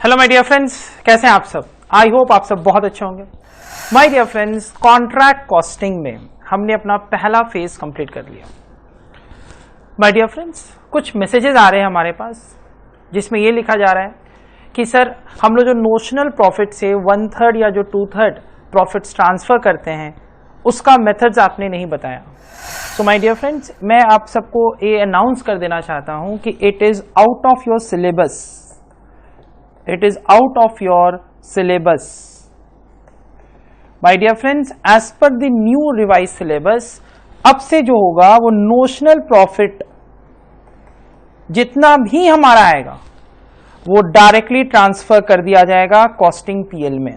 Hello my dear friends, कैसे हैं आप सब? आई होप आप सब बहुत अच्छे होंगे। My dear friends, contract costing में हमने अपना पहला फेज कंप्लीट कर लिया। माय डियर फ्रेंड्स, कुछ मैसेजेस आ रहे हैं हमारे पास जिसमें ये लिखा जा रहा है कि सर हम लोग जो नोशनल प्रॉफिट से 1/3 या जो 2/3 प्रॉफिट्स ट्रांसफर करते हैं उसका मेथड्स आपने नहीं बताया। सो माय डियर फ्रेंड्स, मैं आप सबको ये अनाउंस कर देना चाहता हूं कि it is out of your syllabus. It is out of your syllabus. My dear friends, as per the new revised syllabus, अब से जो होगा वो नोशनल प्रॉफिट जितना भी हमारा आएगा वो डायरेक्टली ट्रांसफर कर दिया जाएगा कॉस्टिंग पीएल में।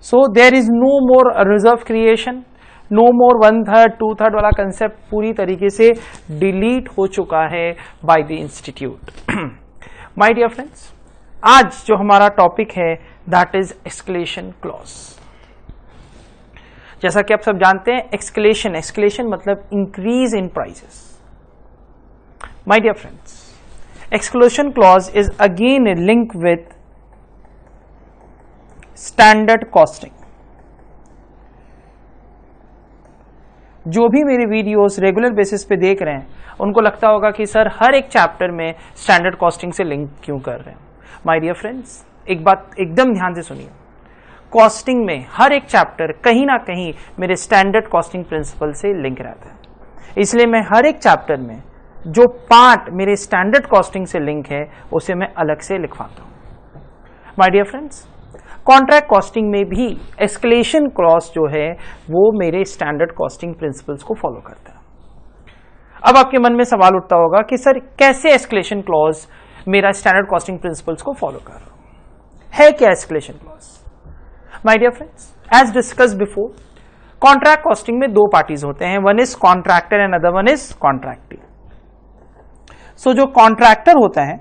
So there is no more reserve creation. No more 1/3 2/3 वाला कंसेप्ट पूरी तरीके से डिलीट हो चुका है by the institute. My dear friends, आज जो हमारा टॉपिक है दैट इज एस्केलेशन क्लॉज। जैसा कि आप सब जानते हैं, एस्केलेशन मतलब increase in prices. My dear friends, escalation clause is again link with standard costing. जो भी मेरे वीडियोस रेगुलर बेसिस पे देख रहे हैं उनको लगता होगा कि सर हर एक चैप्टर में स्टैंडर्ड कॉस्टिंग से लिंक क्यों कर रहे हैं। माय डियर फ्रेंड्स, एक बात एकदम ध्यान से सुनिए, कॉस्टिंग में हर एक चैप्टर कहीं ना कहीं मेरे स्टैंडर्ड कॉस्टिंग प्रिंसिपल से लिंक रहता है। इसलिए मैं हर एक चैप्टर में जो पार्ट मेरे स्टैंडर्ड कॉस्टिंग से लिंक है उसे मैं अलग से लिखवाता हूं। My dear friends, contract costing में भी एस्केलेशन क्लॉज जो है वो मेरे स्टैंडर्ड कॉस्टिंग प्रिंसिपल्स को फॉलो करता है। अब आपके मन में सवाल उठता होगा कि सर कैसे एस्केलेशन क्लॉज मेरा स्टैंडर्ड कॉस्टिंग प्रिंसिपल्स को फॉलो कर रहा है क्या escalation clause? My dear friends, as discuss before, contract costing में दो पार्टीज होते हैं, one is contractor and other one is contractee. So जो कॉन्ट्रैक्टर होता है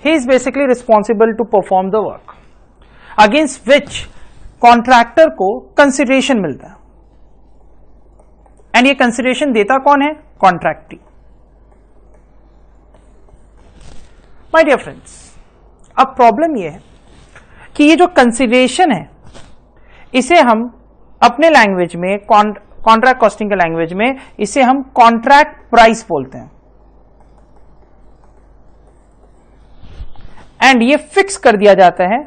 he is basically responsible to perform the work against which contractor को consideration मिलता है, एंड ये कंसिडरेशन देता कौन है? कॉन्ट्रैक्टी। माय डियर फ्रेंड्स, अब प्रॉब्लम ये है कि ये जो कंसिडरेशन है इसे हम अपने लैंग्वेज में, कॉन्ट्रैक्ट कॉस्टिंग के लैंग्वेज में इसे हम कॉन्ट्रैक्ट प्राइस बोलते हैं, एंड ये फिक्स कर दिया जाता है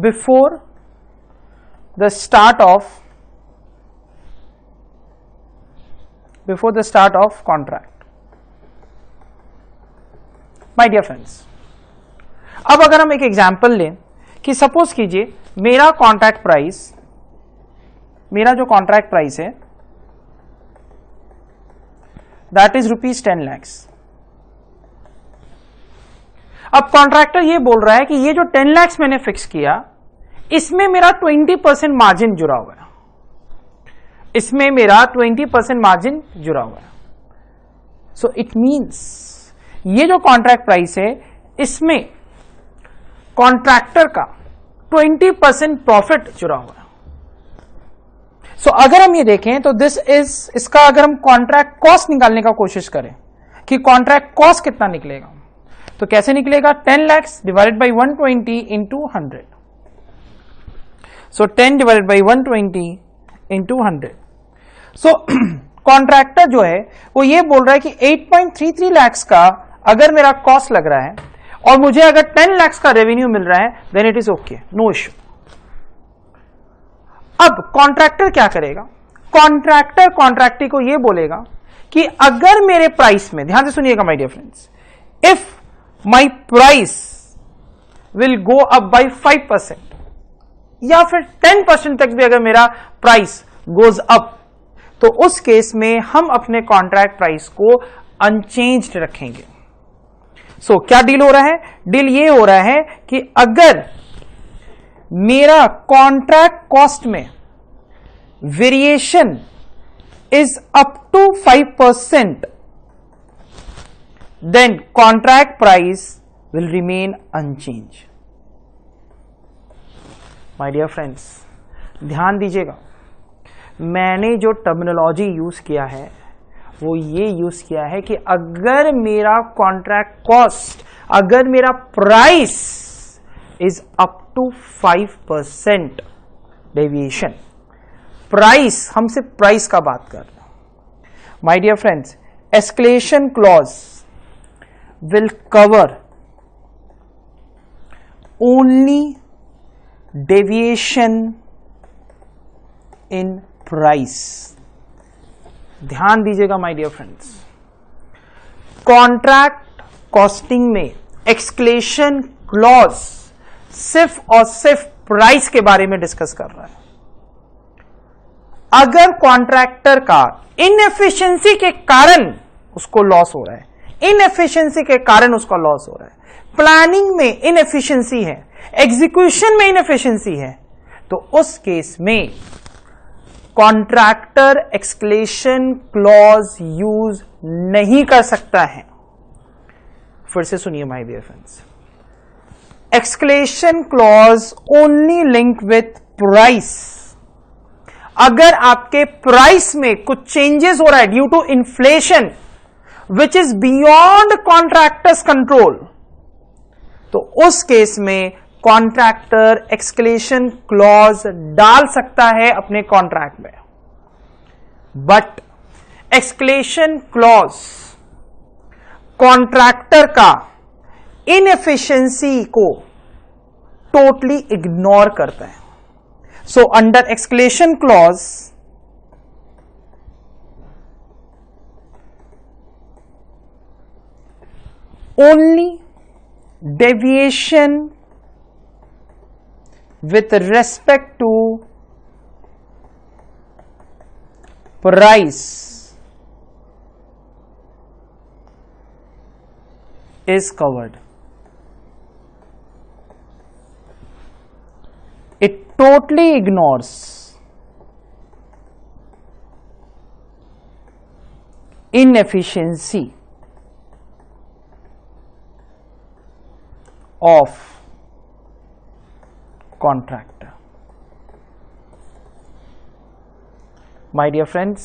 before the start of contract. My dear friends, अब अगर हम एक एग्जांपल लें कि सपोज कीजिए मेरा जो कॉन्ट्रैक्ट प्राइस है दैट इज ₹10 lakhs। अब कॉन्ट्रैक्टर ये बोल रहा है कि ये जो 10 lakhs मैंने फिक्स किया इसमें मेरा 20% मार्जिन जुड़ा हुआ है, इसमें मेरा 20% मार्जिन जुड़ा हुआ है। सो इट मींस ये जो कॉन्ट्रैक्ट प्राइस है इसमें कॉन्ट्रैक्टर का 20% प्रॉफिट जुड़ा हुआ है। सो अगर हम ये देखें तो इसका अगर हम कॉन्ट्रैक्ट कॉस्ट निकालने का कोशिश करें कि कॉन्ट्रैक्ट कॉस्ट कितना निकलेगा, तो कैसे निकलेगा? 10 lakhs divided by 120 into 100। So 10 divided by 120 into 100। So contractor जो है वो ये बोल रहा है कि 8.33 lakhs का अगर मेरा कॉस्ट लग रहा है और मुझे अगर 10 lakhs का रेवेन्यू मिल रहा है then it is okay, no issue. अब कॉन्ट्रैक्टर क्या करेगा? कॉन्ट्रैक्टर कॉन्ट्रैक्टी को ये बोलेगा कि अगर मेरे प्राइस में, ध्यान से सुनिएगा my dear friends, if my price will go up by 5% या फिर 10% तक भी अगर मेरा प्राइस goes up, तो उस केस में हम अपने कॉन्ट्रैक्ट प्राइस को अनचेंज्ड रखेंगे। सो क्या डील हो रहा है? डील ये हो रहा है कि अगर मेरा कॉन्ट्रैक्ट कॉस्ट में variation is up to 5%, then contract price will remain unchanged. My dear friends, ध्यान दीजिएगा, मैंने जो टर्मिनोलॉजी यूज किया है वो ये यूज किया है कि अगर मेरा कॉन्ट्रैक्ट कॉस्ट, अगर मेरा price is up to 5% deviation, price, हम सिर्फ प्राइस का बात कर रहे हैं my dear friends, escalation clause will cover only deviation in price. ध्यान दीजिएगा my dear friends, contract costing में एस्केलेशन क्लॉज सिर्फ और सिर्फ प्राइस के बारे में डिस्कस कर रहा है। अगर कॉन्ट्रैक्टर का इनएफिशिएंसी के कारण उसको लॉस हो रहा है, इनएफिशिएंसी के कारण उसका लॉस हो रहा है, प्लानिंग में इनएफिशिएंसी है, एग्जीक्यूशन में इनएफिशिएंसी है, तो उस केस में कॉन्ट्रैक्टर एस्केलेशन क्लॉज यूज नहीं कर सकता है। फिर से सुनिए my dear friends, escalation clause only link with price. अगर आपके प्राइस में कुछ चेंजेस हो रहा है due to inflation which is beyond contractor's control, तो उस केस में कॉन्ट्रैक्टर एस्केलेशन क्लॉज डाल सकता है अपने कॉन्ट्रैक्ट में। बट एस्केलेशन क्लॉज कॉन्ट्रैक्टर का इनएफिशिएंसी को टोटली इग्नोर करता है। So under escalation clause only deviation with respect to price is covered. It totally ignores inefficiency of contractor. My dear friends,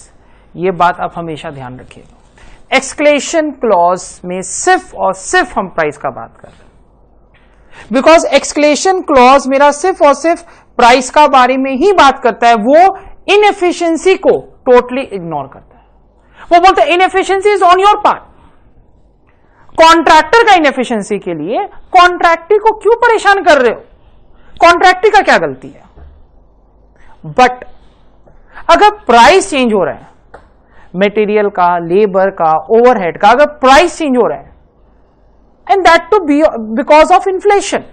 ये बात आप हमेशा ध्यान रखिएगा। एस्केलेशन क्लॉज में सिर्फ और सिर्फ हम प्राइस का बात कर रहे हैं, बिकॉज एस्केलेशन क्लॉज मेरा सिर्फ और सिर्फ प्राइस का बारे में ही बात करता है। वो इनएफिशिएंसी को टोटली इग्नोर करता है। वो बोलता है inefficiency is on your part. Contractor का इनएफिशिएंसी के लिए कॉन्ट्रैक्टी को क्यों परेशान कर रहे हो? कॉन्ट्रैक्टी का क्या गलती है? बट अगर प्राइस चेंज हो रहा है, मटेरियल का, लेबर का, ओवरहेड का, अगर प्राइस चेंज हो रहा है and that too be because of inflation.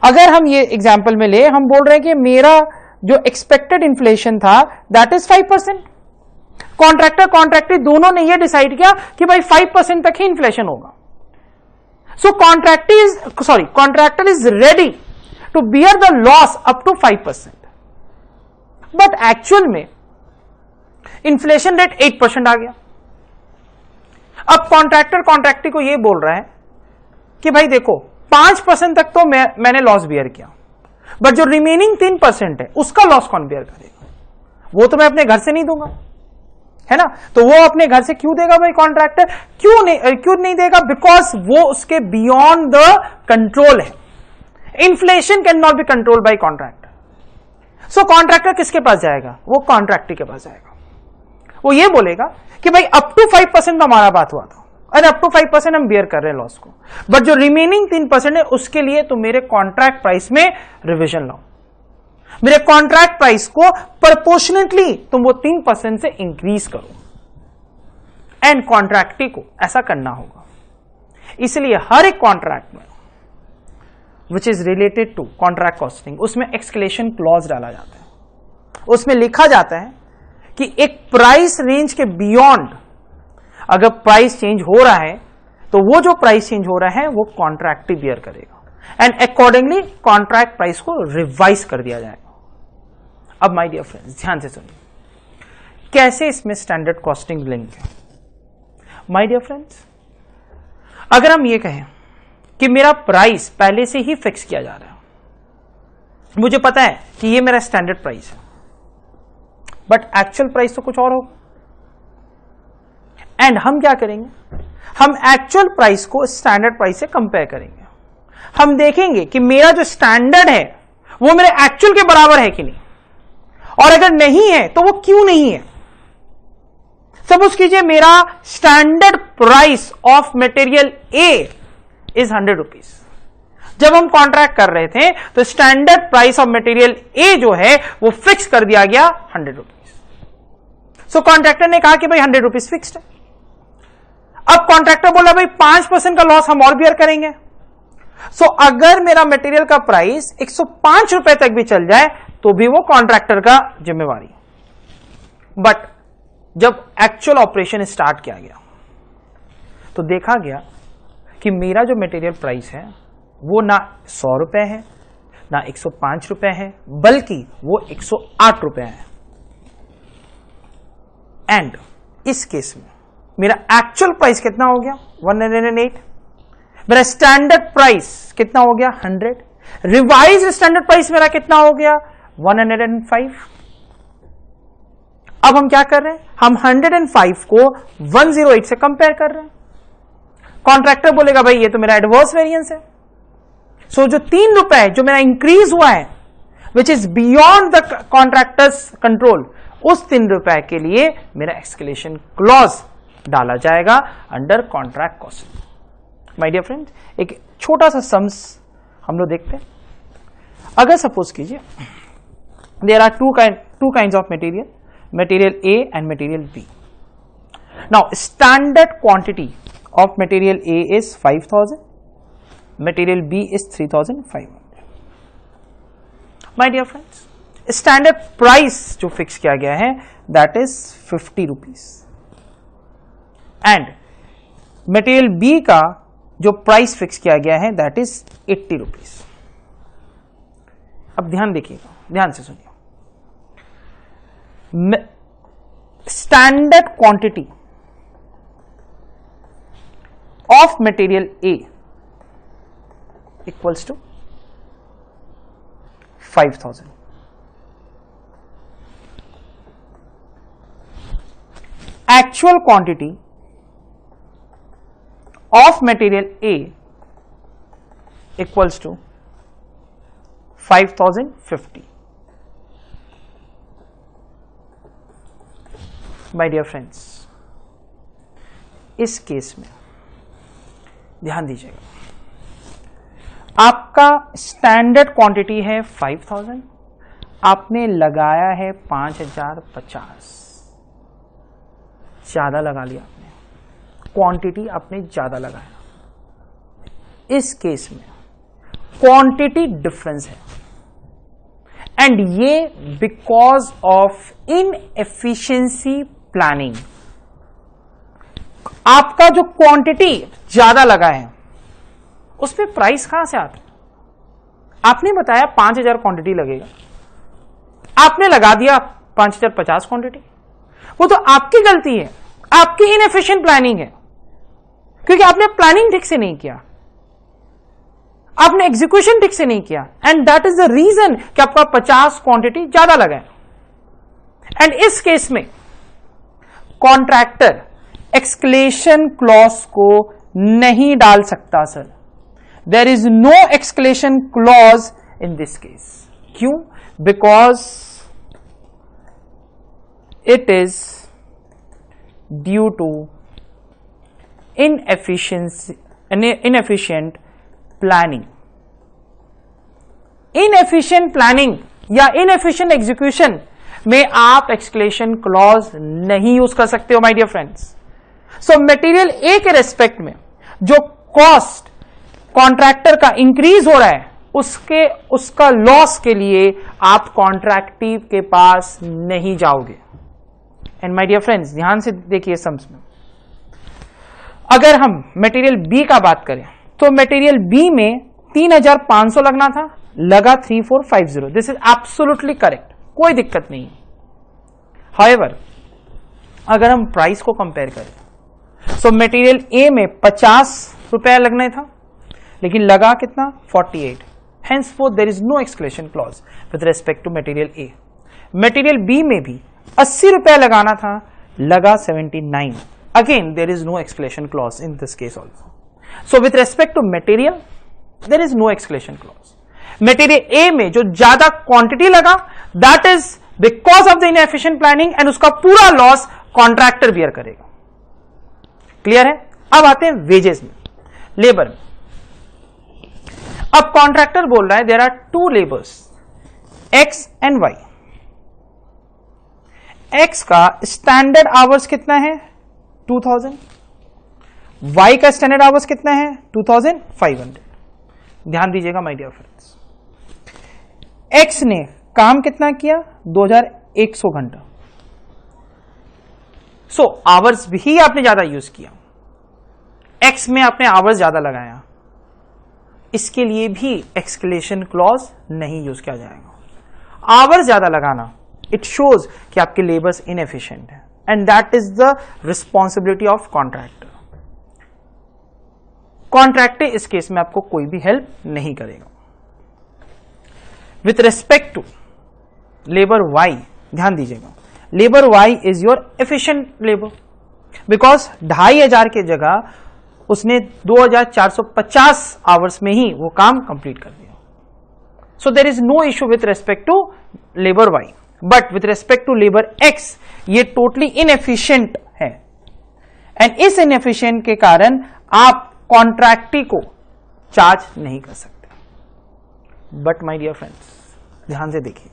अगर हम ये एग्जांपल में ले, हम बोल रहे हैं कि मेरा जो एक्सपेक्टेड इन्फ्लेशन था दैट इज 5%। कॉन्ट्रैक्टर कॉन्ट्रैक्टी दोनों ने ये डिसाइड किया कि भाई 5% तक ही इन्फ्लेशन होगा। So contractor is ready to bear the loss up to 5%. But actual में inflation rate 8% आ गया। अब कॉन्ट्रैक्टर कॉन्ट्रैक्टी को ये बोल रहा है कि भाई देखो 5% तक तो मैंने लॉस बियर किया, बट जो रिमेनिंग 3% है उसका लॉस कौन बियर करेगा? वो तो मैं अपने घर से नहीं दूंगा, है ना? तो वो अपने घर से क्यों देगा भाई कॉन्ट्रैक्टर? क्यों नहीं देगा? बिकॉज वो उसके बियॉन्ड द कंट्रोल है। Inflation can not be control by contractor. So contractor किसके पास जाएगा? वो कॉन्ट्रैक्टर के पास जाएगा। वो ये बोलेगा कि भाई अप टू 5% हमारा बात हुआ था, और अप टू 5% हम बियर कर रहे हैं लॉस को, बट जो रिमेनिंग 3% है उसके लिए तुम मेरे कॉन्ट्रैक्ट प्राइस में रिविजन लाओ। मेरे कॉन्ट्रैक्ट प्राइस को प्रोपोर्शनेटली तुम वो 3% से इंक्रीज करो। एंड कॉन्ट्रैक्टी को ऐसा करना होगा। इसलिए हर एक कॉन्ट्रैक्ट में which is related to contract costing, उसमें एस्केलेशन क्लॉज डाला जाता है। उसमें लिखा जाता है कि एक प्राइस रेंज के बियॉन्ड अगर प्राइस चेंज हो रहा है तो वो जो प्राइस चेंज हो रहा है वो कॉन्ट्रैक्टी बियर करेगा एंड अकॉर्डिंगली कॉन्ट्रैक्ट प्राइस को रिवाइज कर दिया जाएगा। अब माय डियर फ्रेंड्स ध्यान से सुनिए, कैसे इसमें स्टैंडर्ड कॉस्टिंग लिंक है। माय डियर फ्रेंड्स, अगर हम ये कहें कि मेरा प्राइस पहले से ही फिक्स किया जा रहा है, मुझे पता है कि ये मेरा स्टैंडर्ड प्राइस है, बट एक्चुअल प्राइस तो कुछ और हो। एंड हम क्या करेंगे, हम एक्चुअल प्राइस को स्टैंडर्ड प्राइस से कंपेयर करेंगे। हम देखेंगे कि मेरा जो स्टैंडर्ड है वो मेरे एक्चुअल के बराबर है कि नहीं, और अगर नहीं है तो वो क्यों नहीं है। सपोज कीजिए मेरा standard price of material A is 100 rupees. जब हम कॉन्ट्रैक्ट कर रहे थे तो स्टैंडर्ड प्राइस ऑफ मटेरियल ए जो है वो फिक्स कर दिया गया 100 रुपीज। सो कॉन्ट्रैक्टर ने कहा कि भाई 100 रुपीज फिक्स्ड है। अब कॉन्ट्रैक्टर बोला भाई 5% का लॉस हम और बियर करेंगे। सो अगर मेरा मटेरियल का प्राइस 105 रुपए तक भी चल जाए तो भी वो कॉन्ट्रैक्टर का जिम्मेवारी। बट जब एक्चुअल ऑपरेशन स्टार्ट किया गया तो देखा गया कि मेरा जो मटेरियल प्राइस है वो ना 100 रुपए है, ना 105 रुपए है, बल्कि वो 108 रुपए है। एंड इस केस में मेरा एक्चुअल प्राइस कितना हो गया 108, मेरा स्टैंडर्ड प्राइस कितना हो गया 100, रिवाइज स्टैंडर्ड प्राइस मेरा कितना हो गया 105। अब हम क्या कर रहे हैं, हम 105 को 108 से कंपेयर कर रहे हैं। कॉन्ट्रैक्टर बोलेगा भाई ये तो मेरा एडवर्स वेरिएंस है। सो जो 3 रुपए जो मेरा इंक्रीज हुआ है विच is beyond the contractors control, उस 3 रुपए के लिए मेरा एक्सक्लेशन क्लॉज डाला जाएगा under contract cost. My dear friends, एक छोटा सा सम्स हम लोग देखते हैं। अगर सपोज कीजिए there are two kinds of material A and material B. Now standard quantity of material A is 5000, material B is 3500. My dear friends, standard price जो फिक्स किया गया है that is 50 rupees and material B का जो price fix किया गया है that is 80 rupees. अब ध्यान देखिएगा, ध्यान से सुनिए। Standard quantity of material A equals to 5000। Actual quantity of material A equals to 5050। My dear friends, इस केस में ध्यान दीजिएगा, आपका स्टैंडर्ड क्वांटिटी है 5000, आपने लगाया है 5050, ज्यादा लगा लिया आपने, क्वांटिटी आपने ज्यादा लगाया। इस केस में क्वांटिटी डिफरेंस है एंड ये बिकॉज ऑफ इनएफिशिएंसी प्लानिंग। आपका जो क्वांटिटी ज्यादा लगा है उसमें प्राइस कहां से आता है? आपने बताया 5000 क्वांटिटी लगेगा, आपने लगा दिया 5050 क्वांटिटी। वो तो आपकी गलती है, आपकी इनएफिशिएंट प्लानिंग है, क्योंकि आपने प्लानिंग ठीक से नहीं किया, आपने एग्जीक्यूशन ठीक से नहीं किया and that is the reason कि आपका 50 क्वांटिटी ज्यादा लगा है। एंड इस केस में कॉन्ट्रैक्टर एक्सक्लेशन क्लॉज को नहीं डाल सकता sir. There is no escalation clause in this case. क्यों? Because it is due to inefficient planning. Inefficient planning या इनएफिशिएंट एग्जीक्यूशन में आप एक्सक्लेशन क्लॉज नहीं यूज कर सकते हो my dear friends. So material A के रेस्पेक्ट में जो कॉस्ट कॉन्ट्रैक्टर का इंक्रीज हो रहा है उसका लॉस के लिए आप कॉन्ट्रैक्टिव के पास नहीं जाओगे। एंड माय डियर फ्रेंड्स, ध्यान से देखिए सम्स में, अगर हम मटेरियल बी का बात करें तो मटेरियल बी में 3500 लगना था, लगा 3450। दिस इज एब्सोल्युटली करेक्ट, कोई दिक्कत नहीं। हाउएवर अगर हम प्राइस को कंपेयर करें तो मटेरियल ए में 50 रुपया लगना था, लेकिन लगा कितना 48। henceforth there is no exclusion clause with respect to material A। Material B में भी 80 रुपया लगाना था, लगा 79। again there is no escalation clause in this case also. So with respect to material there is no escalation clause. Material A में जो ज्यादा quantity लगा that is because of the inefficient planning and उसका पूरा loss contractor beer करेगा. Clear है? अब आते हैं वेजेस में, लेबर में. अब कॉन्ट्रैक्टर बोल रहा है there are two labours X and Y. X का स्टैंडर्ड आवर्स कितना है 2000, वाई का स्टैंडर्ड आवर्स कितना है 2500. ध्यान दीजिएगा माय डियर फ्रेंड्स, एक्स ने काम कितना किया 2100 घंटा. सो आवर्स भी आपने ज्यादा यूज किया, एक्स में आपने आवर्स ज्यादा लगाया, इसके लिए भी एक्सक्लेशन क्लॉज नहीं यूज किया जाएगा. आवर्स ज्यादा लगाना इट शोज कि आपके लेबर्स इनएफिशिएंट है and that is the responsibility of contractor. Contractor इस केस में आपको कोई भी हेल्प नहीं करेगा. With respect to labour Y, ध्यान दीजिएगा, labour Y is your efficient labour because 2500 की जगह उसने 2450 आवर्स में ही वो काम कंप्लीट कर दिया. So there is no issue with respect to labour Y. But with respect to labour X ये टोटली इनएफिशिएंट है एंड इस इनएफिशिएंट के कारण आप कॉन्ट्रैक्टी को चार्ज नहीं कर सकते. बट माय डियर फ्रेंड्स ध्यान से देखिए,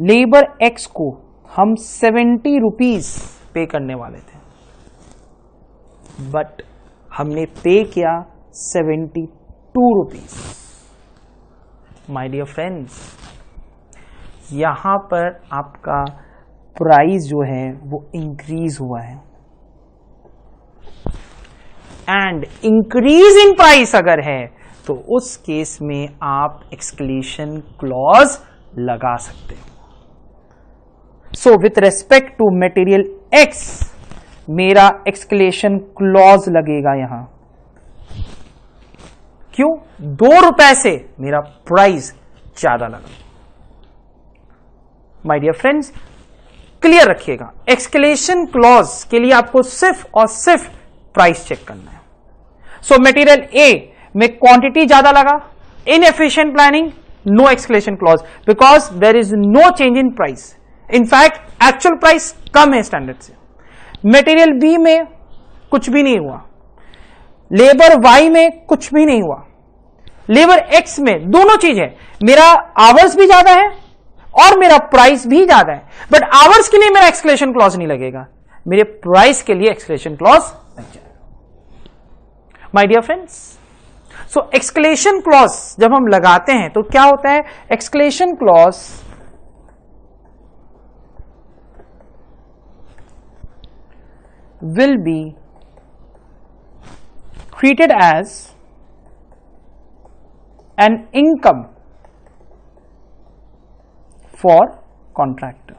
लेबर एक्स को हम 70 रुपीज पे करने वाले थे बट हमने पे किया 72 रुपीज. माय डियर फ्रेंड्स यहां पर आपका प्राइस जो है वो इंक्रीज हुआ है एंड इंक्रीज इन प्राइस अगर है तो उस केस में आप एक्सक्लेशन क्लॉज लगा सकते हो. So with respect to material X मेरा एक्सक्लेशन क्लॉज लगेगा यहां. क्यों? 2 रुपए से मेरा प्राइस ज्यादा लगा. माय डियर फ्रेंड्स क्लियर रखिएगा, एक्सक्लेशन क्लॉज के लिए आपको सिर्फ और सिर्फ प्राइस चेक करना है. सो मटेरियल ए में क्वांटिटी ज्यादा लगा, inefficient planning, no escalation clause because there is no change in price. In fact actual price कम है स्टैंडर्ड से. मटेरियल बी में कुछ भी नहीं हुआ, लेबर वाई में कुछ भी नहीं हुआ, लेबर एक्स में दोनों चीज है, मेरा आवर्स भी ज्यादा है और मेरा प्राइस भी ज्यादा है. बट आवर्स के लिए मेरा एक्सक्लेशन क्लॉज नहीं लगेगा, मेरे प्राइस के लिए एक्सक्लेशन क्लॉज लग जाएगा. My dear friends so escalation clause जब हम लगाते हैं तो क्या होता है, escalation clause will be treated as an income for contractor.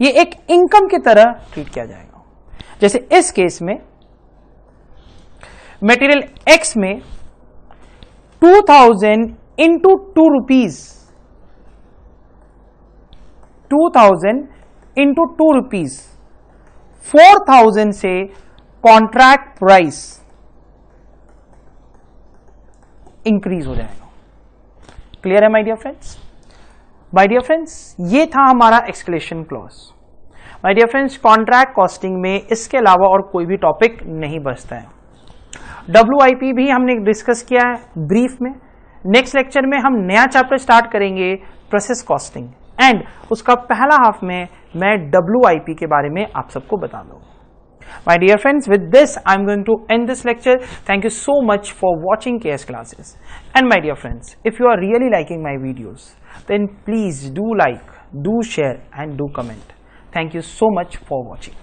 ये एक इनकम की तरह ट्रीट किया जाएगा. जैसे इस केस में मटेरियल एक्स में 2000 इंटू 2 रुपीज, 2000 इंटू 2 रुपीज 4000 से कॉन्ट्रैक्ट प्राइस इंक्रीज हो जाएगा. क्लियर है my dear friends? My dear friends ये था हमारा escalation clause. My dear friends contract costing में इसके अलावा और कोई भी टॉपिक नहीं बचता है. WIP भी हमने डिस्कस किया है ब्रीफ में. नेक्स्ट लेक्चर में हम नया चैप्टर स्टार्ट करेंगे प्रोसेस कॉस्टिंग एंड उसका पहला हाफ में मैं WIP के बारे में आप सबको बता दूंगा. My dear friends, with this I am going to end this lecture. Thank you so much for watching KS classes. And my dear friends, if you are really liking my videos, then please do like, do share and do comment. Thank you so much for watching.